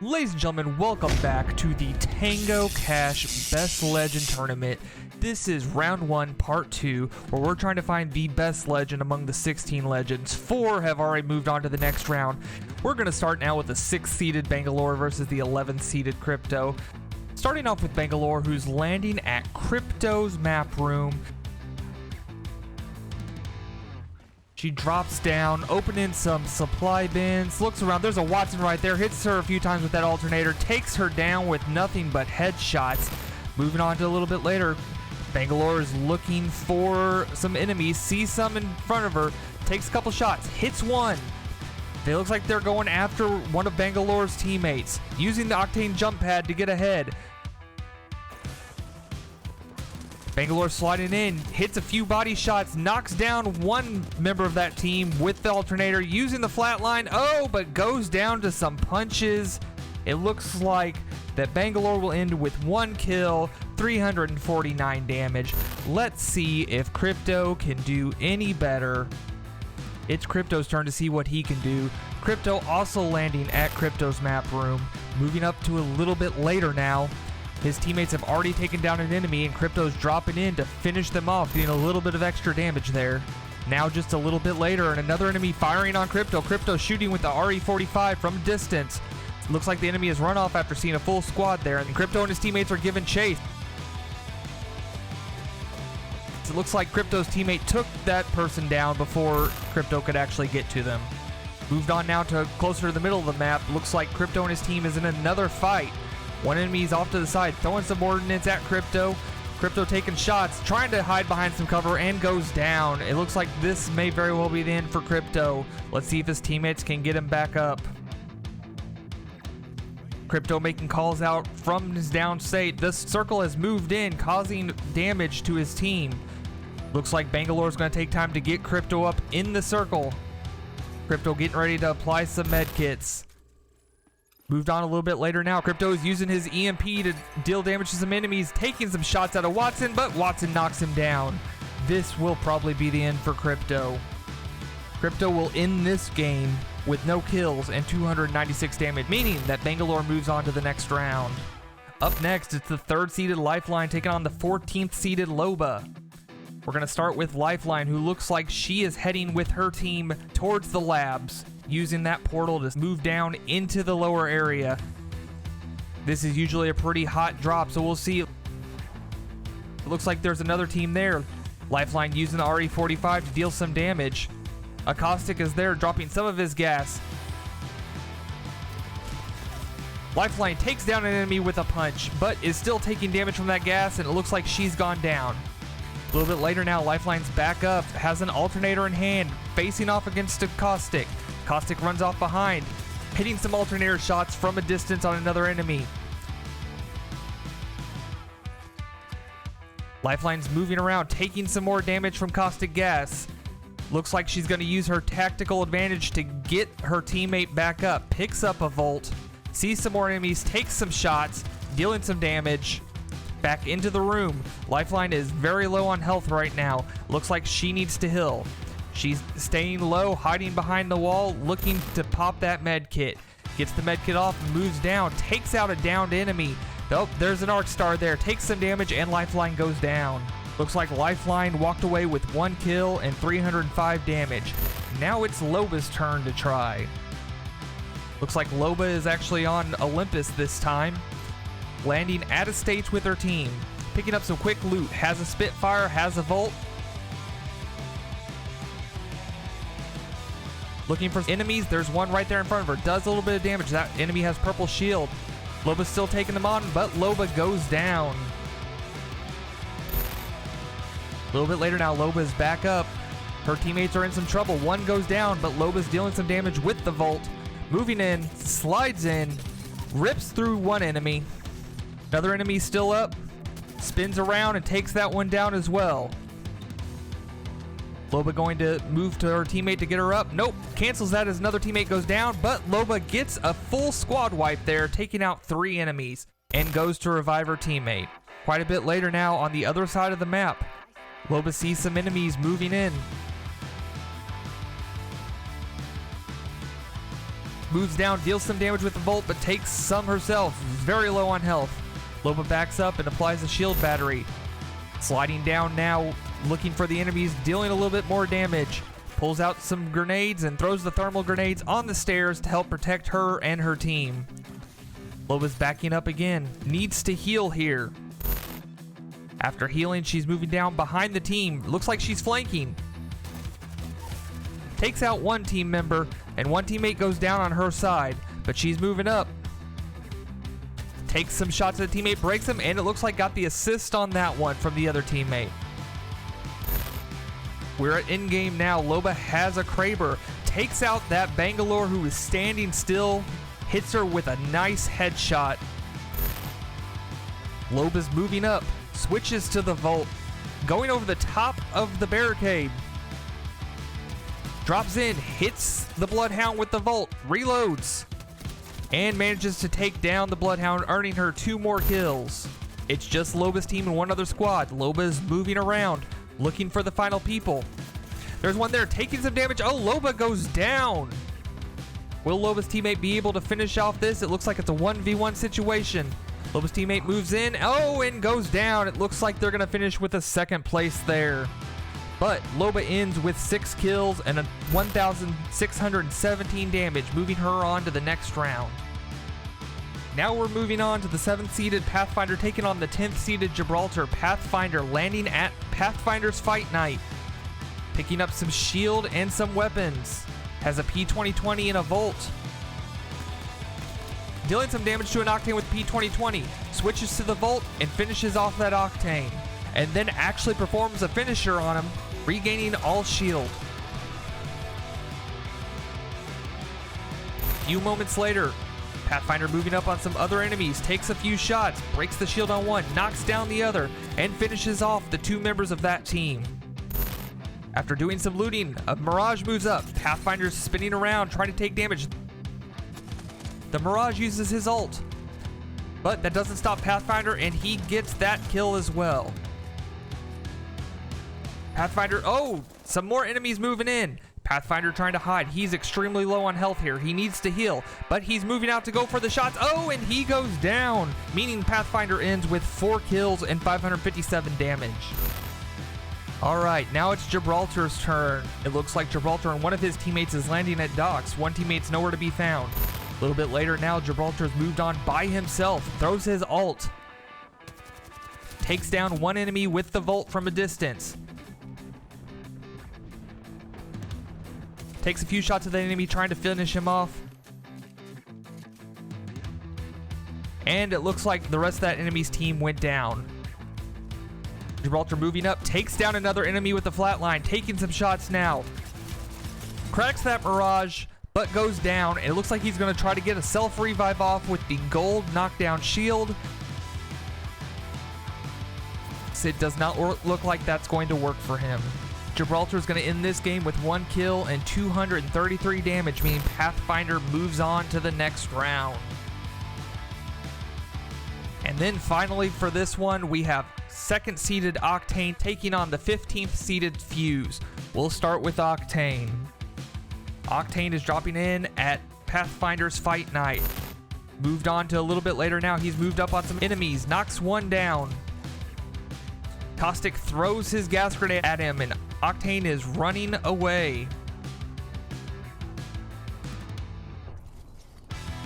Ladies and gentlemen, welcome back to the Tango Kash Best Legend Tournament. This is round 1, part 2, where we're trying to find the best legend among the 16 legends. 4 have already moved on to the next round. We're going to start now with the 6th-seeded Bangalore versus the 11th-seeded Crypto. Starting off with Bangalore, who's landing at Crypto's map room. She drops down, opening some supply bins, looks around. There's a Watson right there, hits her a few times with that alternator, takes her down with nothing but headshots. Moving on to a little bit later, Bangalore is looking for some enemies, sees some in front of her, takes a couple shots, hits one. It looks like they're going after one of Bangalore's teammates, using the Octane jump pad to get ahead. Bangalore sliding in, hits a few body shots, knocks down one member of that team with the alternator, using the flatline. Oh, but goes down to some punches. It looks like that Bangalore will end with 1 kill, 349 damage. Let's see if Crypto can do any better. It's Crypto's turn to see what he can do. Crypto also landing at Crypto's map room. Moving up to a little bit later now. His teammates have already taken down an enemy, and Crypto's dropping in to finish them off, getting a little bit of extra damage there. Now just a little bit later, and another enemy firing on Crypto. Crypto shooting with the RE45 from distance. Looks like the enemy has run off after seeing a full squad there, and Crypto and his teammates are giving chase. It looks like Crypto's teammate took that person down before Crypto could actually get to them. Moved on now to closer to the middle of the map. Looks like Crypto and his team is in another fight. One enemy's off to the side, throwing some ordnance at Crypto. Crypto taking shots, trying to hide behind some cover, and goes down. It looks like this may very well be the end for Crypto. Let's see if his teammates can get him back up. Crypto making calls out from his down state. This circle has moved in, causing damage to his team. Looks like Bangalore's going to take time to get Crypto up in the circle. Crypto getting ready to apply some med kits. Moved on a little bit later now. Crypto is using his EMP to deal damage to some enemies, taking some shots out of Watson, but Watson knocks him down. This will probably be the end for Crypto. Crypto will end this game with no kills and 296 damage, meaning that Bangalore moves on to the next round. Up next, it's the 3rd-seeded Lifeline taking on the 14th-seeded Loba. We're going to start with Lifeline, who looks like she is heading with her team towards the labs, using that portal to move down into the lower area. This is usually a pretty hot drop, so we'll see. It looks like there's another team there. Lifeline using the RE45 to deal some damage. A Caustic is there, dropping some of his gas. Lifeline takes down an enemy with a punch, but is still taking damage from that gas, and it looks like she's gone down. A little bit later now, Lifeline's back up, has an alternator in hand, facing off against a Caustic. Caustic runs off behind, hitting some alternator shots from a distance on another enemy. Lifeline's moving around, taking some more damage from Caustic gas. Looks like she's going to use her tactical advantage to get her teammate back up. Picks up a Volt, sees some more enemies, takes some shots, dealing some damage. Back into the room. Lifeline is very low on health right now. Looks like she needs to heal. She's staying low, hiding behind the wall, looking to pop that med kit. Gets the med kit off, moves down, takes out a downed enemy. Oh, there's an Arc Star there, takes some damage, and Lifeline goes down. Looks like Lifeline walked away with 1 kill and 305 damage. Now it's Loba's turn to try. Looks like Loba is actually on Olympus this time, landing at a stage with her team. Picking up some quick loot, has a Spitfire, has a Volt. Looking for enemies, there's one right there in front of her, does a little bit of damage. That enemy has purple shield. Loba's still taking them on, but Loba goes down. A little bit later now, Loba is back up. Her teammates are in some trouble. One goes down, but Loba's dealing some damage with the Volt. Moving in, slides in, rips through one enemy. Another enemy still up, spins around and takes that one down as well. Loba going to move to her teammate to get her up. Nope, cancels that as another teammate goes down, but Loba gets a full squad wipe there, taking out 3 enemies, and goes to revive her teammate. Quite a bit later now, on the other side of the map, Loba sees some enemies moving in. moves down, deals some damage with the Volt, but takes some herself. Very low on health. Loba backs up and applies a shield battery. Sliding down now, looking for the enemies, dealing a little bit more damage. Pulls out some grenades and throws the thermal grenades on the stairs to help protect her and her team. Loba's backing up again. Needs to heal here. After healing, she's moving down behind the team. Looks like she's flanking. Takes out one team member, and one teammate goes down on her side, but she's moving up. Takes some shots at the teammate, breaks him, and it looks like got the assist on that one from the other teammate. We're at in-game now. Loba has a Kraber. Takes out that Bangalore who is standing still. Hits her with a nice headshot. Loba's moving up. Switches to the Volt. Going over the top of the barricade. Drops in. Hits the Bloodhound with the Volt. Reloads. And manages to take down the Bloodhound, earning her 2 more kills. It's just Loba's team and one other squad. Loba's moving around, looking for the final people. There's one there taking some damage. Oh, Loba goes down. Will Loba's teammate be able to finish off this? It looks like it's a 1v1 situation. Loba's teammate moves in. Oh, and goes down. It looks like they're going to finish with a second place there. But Loba ends with 6 kills and a 1,617 damage, moving her on to the next round. Now we're moving on to the 7th seeded Pathfinder taking on the 10th seeded Gibraltar. Pathfinder landing at Pathfinder's Fight Night. Picking up some shield and some weapons. Has a P2020 and a Volt. Dealing some damage to an Octane with P2020. Switches to the Volt and finishes off that Octane. And then actually performs a finisher on him, regaining all shield. A few moments later, Pathfinder moving up on some other enemies, takes a few shots, breaks the shield on one, knocks down the other, and finishes off the 2 members of that team. After doing some looting, a Mirage moves up. Pathfinder's spinning around, trying to take damage. The Mirage uses his ult, but that doesn't stop Pathfinder, and he gets that kill as well. Pathfinder, oh, some more enemies moving in. Pathfinder trying to hide. He's extremely low on health here. He needs to heal, but he's moving out to go for the shots. Oh, and he goes down, meaning Pathfinder ends with 4 kills and 557 damage. All right, now it's Gibraltar's turn. It looks like Gibraltar and one of his teammates is landing at docks. One teammate's nowhere to be found. A little bit later now, Gibraltar's moved on by himself, throws his ult. Takes down one enemy with the Volt from a distance. Takes a few shots at the enemy, trying to finish him off. And it looks like the rest of that enemy's team went down. Gibraltar moving up, takes down another enemy with the flatline, taking some shots now. Cracks that Mirage, but goes down. And it looks like he's going to try to get a self-revive off with the gold knockdown shield. It does not look like that's going to work for him. Gibraltar is going to end this game with 1 kill and 233 damage, meaning Pathfinder moves on to the next round. And then finally for this one, we have 2nd seeded Octane taking on the 15th seeded Fuse. We'll start with Octane. Octane is dropping in at Pathfinder's Fight Night. Moved on to a little bit later now. He's moved up on some enemies, knocks one down. Caustic throws his gas grenade at him, and Octane is running away.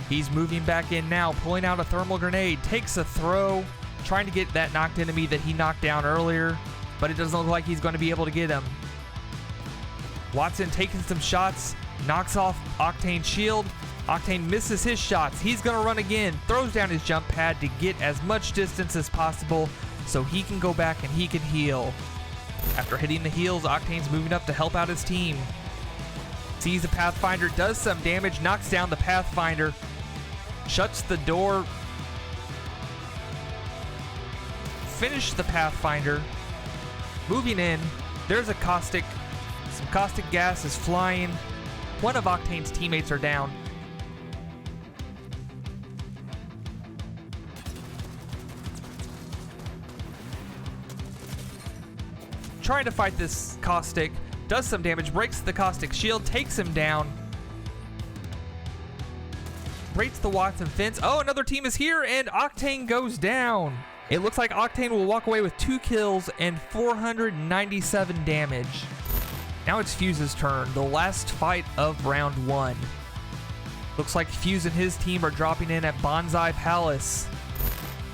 He's moving back in now, pulling out a thermal grenade, takes a throw, trying to get that knocked enemy that he knocked down earlier, but it doesn't look like he's going to be able to get him. Watson taking some shots, knocks off Octane's shield. Octane misses his shots. He's going to run again, throws down his jump pad to get as much distance as possible so he can go back and he can heal. After hitting the heals, Octane's moving up to help out his team. Sees the Pathfinder, does some damage, knocks down the Pathfinder, shuts the door, finish the Pathfinder, moving in. There's a Caustic. Some Caustic gas is flying. One of Octane's teammates are down. Trying to fight this Caustic, does some damage, breaks the Caustic shield, takes him down. breaks the Watson fence. Oh, another team is here, and Octane goes down. It looks like Octane will walk away with 2 kills and 497 damage. Now it's Fuse's turn, the last fight of round 1. Looks like Fuse and his team are dropping in at Bonsai Palace.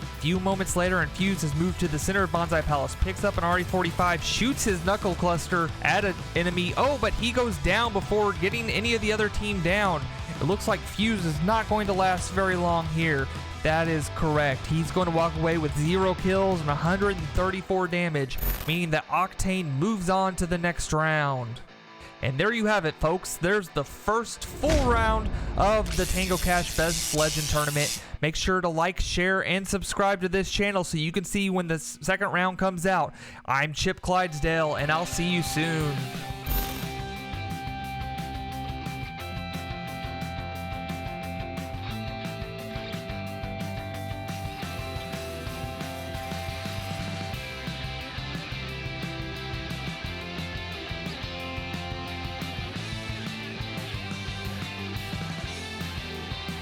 A few moments later, and Fuse has moved to the center of Bonsai Palace, picks up an RE-45, shoots his knuckle cluster at an enemy. Oh, but he goes down before getting any of the other team down. It looks like Fuse is not going to last very long here. That is correct. He's going to walk away with 0 kills and 134 damage, meaning that Octane moves on to the next round. And there you have it, folks. There's the first full round of the Tango Kash Best Legend Tournament. Make sure to like, share, and subscribe to this channel so you can see when the second round comes out. I'm Chip Clydesdale, and I'll see you soon.